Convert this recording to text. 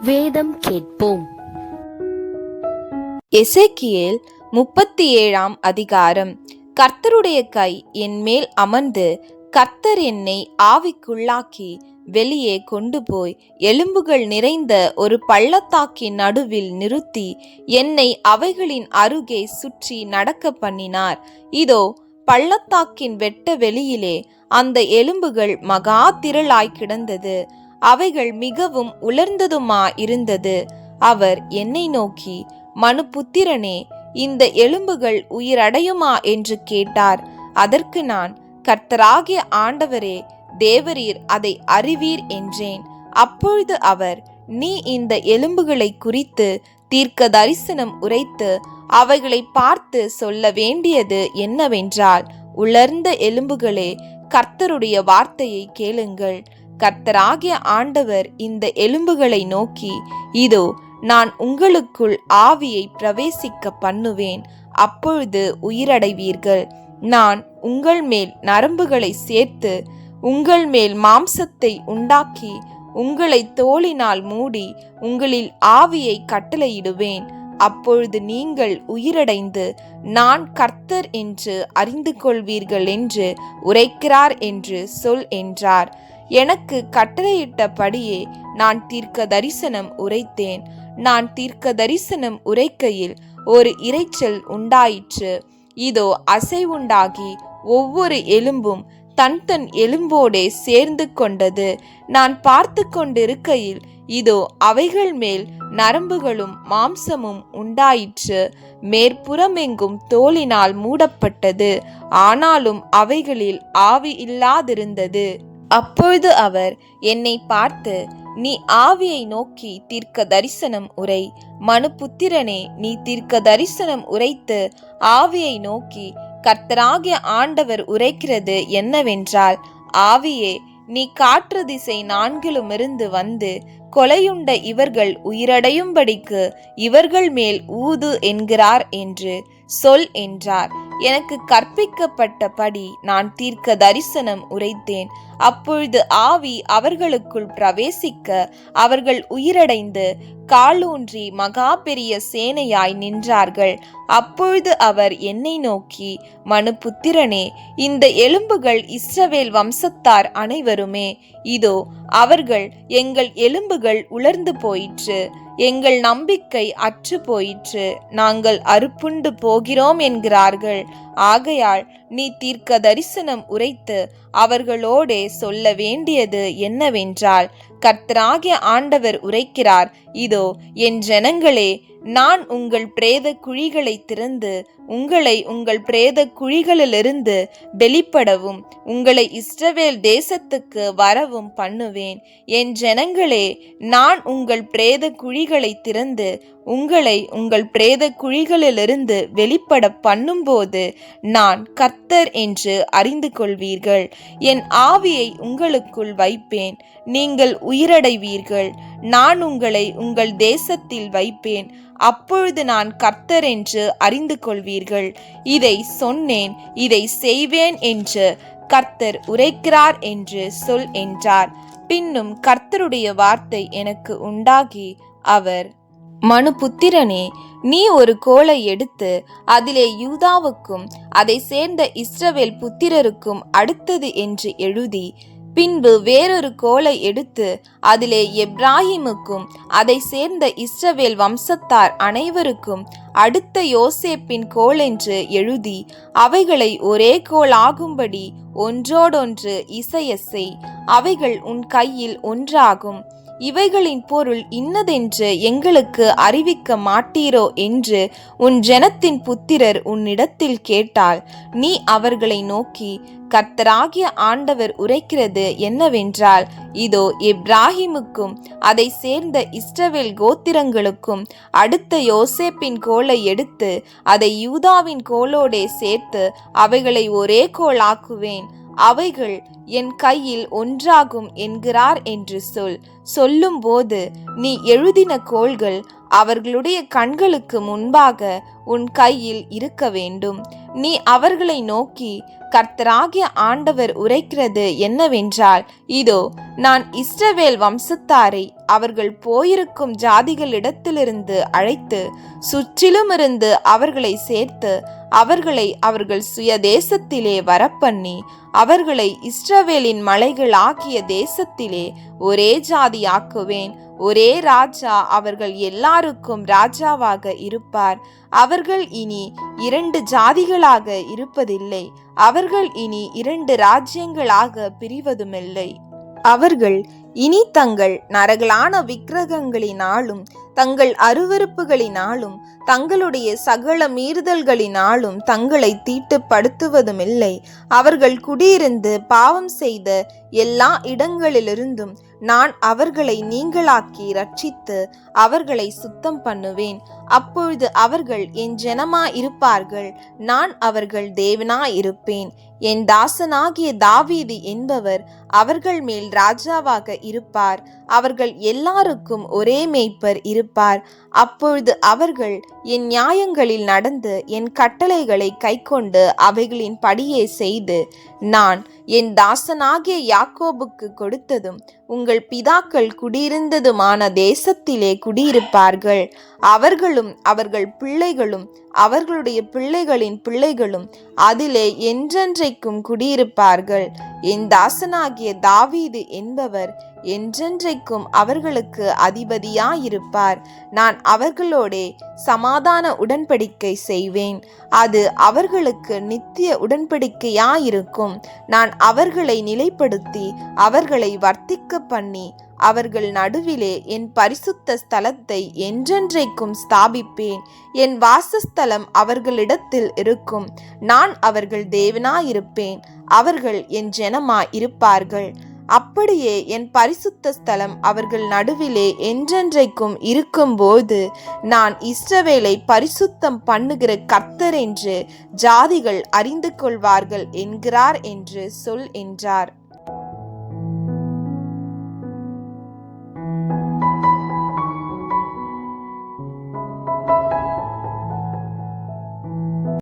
வேதம் கேட்போம். எசேக்கியேல் 37 அதிகாரம். கர்த்தருடைய கை என் மேல் அமர்ந்து, கர்த்தர் என்னை ஆவிக்குள்ளாக்கி வெளியே கொண்டு போய் எலும்புகள் நிறைந்த ஒரு பள்ளத்தாக்கின் நடுவில் நிறுத்தி என்னை அவைகளின் அருகே சுற்றி நடக்க பண்ணினார். இதோ, பள்ளத்தாக்கின் வெட்ட வெளியிலே அந்த எலும்புகள் மகா திரளாய் கிடந்தது. அவைகள் மிகவும் உலர்ந்ததுமா இருந்தது. அவர் என்னை நோக்கி, மனுபுத்திரனே, இந்த எலும்புகள் உயிரடையுமா என்று கேட்டார். அதற்கு நான், கர்த்தராகிய ஆண்டவரே, தேவரீர் அதை அறிவீர் என்றேன். அப்பொழுது அவர், நீ இந்த எலும்புகளை குறித்து தீர்க்க தரிசனம் உரைத்து அவைகளை பார்த்து சொல்ல வேண்டியது என்னவென்றால், உலர்ந்த எலும்புகளே, கர்த்தருடைய வார்த்தையை கேளுங்கள். கர்த்தராகிய ஆண்டவர் இந்த எலும்புகளை நோக்கி, இதோ, நான் உங்களுக்குள் ஆவியை பிரவேசிக்க பண்ணுவேன். அப்பொழுது உயிரடைவீர்கள். நான் உங்கள் மேல் நரம்புகளை சேர்த்து உங்கள் மேல் மாம்சத்தை உண்டாக்கி உங்களை தோலினால் மூடி உங்களில் ஆவியை கட்டளையிடுவேன். அப்பொழுது நீங்கள் உயிரடைந்து நான் கர்த்தர் என்று அறிந்து கொள்வீர்கள் என்று உரைக்கிறார் என்று சொல் என்றார். எனக்கு கட்டளையிட்டபடியே நான் தீர்க்க தரிசனம் உரைத்தேன். நான் தீர்க்க தரிசனம் உரைக்கையில் ஒரு இரைச்சல் உண்டாயிற்று. இதோ, அசைவுண்டாகி ஒவ்வொரு எலும்பும் தன் தன் எலும்போடே சேர்ந்து கொண்டது. நான் பார்த்து கொண்டிருக்கையில் இதோ, அவைகள் மேல் நரம்புகளும் மாம்சமும் உண்டாயிற்று. மேற்புறமெங்கும் தோலினால் மூடப்பட்டது, ஆனாலும் அவைகளில் ஆவி இல்லாதிருந்தது. அப்பொழுது அவர் என்னை பார்த்து, நீ ஆவியை நோக்கி தீர்க்க தரிசனம் உரை. மனுபுத்திரனே, நீ தீர்க்க தரிசனம் உரைத்து ஆவியை நோக்கி, கர்த்தராகிய ஆண்டவர் உரைக்கிறது என்னவென்றால், ஆவியே, நீ காற்று திசை நான்கிலுமிருந்து வந்து கொலையுண்ட இவர்கள் உயிரடையும்படிக்கு இவர்கள் மேல் ஊது என்கிறார் என்று சொல் என்றார். எனக்கு கற்பிக்கப்பட்டபடி நான் தீர்க்க தரிசனம் உரைத்தேன். அப்பொழுது ஆவி அவர்களுக்குள் பிரவேசிக்க அவர்கள் உயிரடைந்து காலூன்றி மகா பெரிய சேனையாய் நின்றார்கள். அப்பொழுது அவர் என்னை நோக்கி, மனுபுத்திரனே, இந்த எலும்புகள் இஸ்ரவேல் வம்சத்தார் அனைவருமே. இதோ, அவர்கள், எங்கள் எலும்புகள் உலர்ந்து போயிற்று, எங்கள் நம்பிக்கை அற்று போயிற்று, நாங்கள் அறுப்புண்டு போகிறோம் என்கிறார்கள். ஆகையால் நீ தீர்க்க தரிசனம் உரைத்து அவர்களோடே சொல்ல வேண்டியது என்னவென்றால், கர்த்தராகிய ஆண்டவர் உரைக்கிறார், இதோ, என் ஜனங்களே, நான் உங்கள் பிரேத குழிகளை திறந்து உங்களை உங்கள் பிரேத குழிகளிலிருந்து வெளிப்படவும் உங்களை இஸ்ரவேல் தேசத்துக்கு வரவும் பண்ணுவேன். என் ஜனங்களே, நான் உங்கள் பிரேத குழிகளை திறந்து உங்களை உங்கள் பிரேத குழிகளிலிருந்து வெளிப்பட பண்ணும்போது நான் கர்த்தர் என்று அறிந்து கொள்வீர்கள். என் ஆவியை உங்களுக்குள் வைப்பேன், நீங்கள் உயிரடைவீர்கள். நான் உங்களை உங்கள் தேசத்தில் வைப்பேன். அப்பொழுது நான் கர்த்தர் என்று அறிந்து கொள்வீர்கள். இதை சொன்னேன், இதை செய்வேன் என்று கர்த்தர் உரைக்கிறார் என்று சொல் என்றார். பின்னும் கர்த்தருடைய வார்த்தை எனக்கு உண்டாகி, அவர், மனுபுத்திரனே, நீ ஒரு கோலை எடுத்து அதிலே யூதாவுக்கும் அதை சேர்ந்த இஸ்ரவேல் புத்திரருக்கும் அடுத்தது என்று எழுதி, பின்பு வேறொரு கோலை எடுத்து அதிலே எப்ராஹிமுக்கும் அதை சேர்ந்த இஸ்ரவேல் வம்சத்தார் அனைவருக்கும் அடுத்த யோசேப்பின் கோல் என்று எழுதி அவைகளை ஒரே கோல் ஆகும்படி ஒன்றோடொன்று இசையசை. அவைகள் உன் கையில் ஒன்றாகும். இவைகளின் பொருள் இன்னதென்று எங்களுக்கு அறிவிக்க மாட்டீரோ என்று உன் ஜனத்தின் புத்திரர் உன்னிடத்தில் கேட்டால், நீ அவர்களை நோக்கி, கர்த்தராகிய ஆண்டவர் உரைக்கிறது என்னவென்றால், இதோ, எப்ராஹிமுக்கும் அதை சேர்ந்த இஸ்ரவேல் கோத்திரங்களுக்கும் அடுத்த யோசேப்பின் கோலை எடுத்து அதை யூதாவின் கோலோடே சேர்த்து அவைகளை ஒரே கோலாக்குவேன். அவைகள் என் கையில் ஒன்றாகும் என்கிறார் என்று சொல்லும்போது நீ எழுதின கோல்கள் அவர்களுடைய கண்களுக்கு முன்பாக உன் கையில் இருக்க வேண்டும். நீ அவர்களை நோக்கி, கர்த்தராகிய ஆண்டவர் உரைக்கிறது என்னவென்றால், இதோ, நான் இஸ்ரவேல் வம்சத்தாரை அவர்கள் போயிருக்கும் ஜாதிகளிடத்திலிருந்து அழைத்து சுற்றிலுமிருந்து அவர்களை சேர்த்து அவர்களை அவர்கள் சுய தேசத்திலே வரப்பண்ணி அவர்களை இஸ்ரவேலின் மலைகள் ஆகிய தேசத்திலே ஒரே ஜாதியாக்குவேன். ஒரே ராஜா அவர்கள் எல்லாருக்கும் ராஜாவாக இருப்பார். அவர்கள் இனி 2 ஜாதிகளாக இருப்பதில்லை. அவர்கள் இனி 2 ராஜ்யங்களாக பிரிவதுமில்லை. அவர்கள் இனி தங்கள் நரகலான விக்கிரகங்களினாலும் தங்கள் அருவருப்புகளினாலும் தங்களுடைய சகல மீறுதல்களினாலும் தங்களை தீட்டுப்படுத்துவதுமில்லை. அவர்கள் குடியிருந்து பாவம் செய்த எல்லா இடங்களிலிருந்தும் நான் அவர்களை நீங்களாக்கி ரட்சித்து அவர்களை சுத்தம் பண்ணுவேன். அப்பொழுது அவர்கள் என் ஜனமாயிருப்பார்கள், நான் அவர்கள் தேவனாயிருப்பேன். என் தாசனாகிய தாவீது என்பவர் அவர்கள் மேல் ராஜாவாக இருப்பார். அவர்கள் எல்லாருக்கும் ஒரே மேய்ப்பர் இருப்பார். அப்பொழுது அவர்கள் என் நியாயங்களில் நடந்து என் கட்டளைகளை கைக்கொண்டு அவைகளின் படியே செய்து நான் என் தாசனாகிய யாக்கோபுக்கு கொடுத்ததும் உங்கள் பிதாக்கள் குடியிருந்ததுமான தேசத்திலே குடியிருப்பார்கள். அவர்களும் அவர்கள் பிள்ளைகளும் அவர்களுடைய பிள்ளைகளின் பிள்ளைகளும் அதிலே என்றென்றைக்கும் குடியிருப்பார்கள். என் தாசனாகிய தாவீது என்பவர் என்றென்றைக்கும் அவர்களுக்கு அதிபதியாயிருப்பார். நான் அவர்களோடே சமாதான உடன்படிக்கை செய்வேன். அது அவர்களுக்கு நித்திய உடன்படிக்கையாயிருக்கும். நான் அவர்களை நிலைப்படுத்தி அவர்களை வர்த்திக்க பண்ணி அவர்கள் நடுவிலே என் பரிசுத்த ஸ்தலத்தை என்றென்றைக்கும் ஸ்தாபிப்பேன். என் வாசஸ்தலம் அவர்களிடத்தில் இருக்கும். நான் அவர்கள் தேவனாயிருப்பேன். அவர்கள் என் ஜனமாயிருப்பார்கள். அப்படியே என் பரிசுத்த ஸ்தலம் அவர்கள் நடுவிலே என்றென்றைக்கும் இருக்கும்போது நான் இஸ்ரவேலை பரிசுத்தம் பண்ணுகிற கர்த்தர் என்று ஜாதிகள் அறிந்து கொள்வார்கள் என்கிறார் என்று சொல் என்றார்.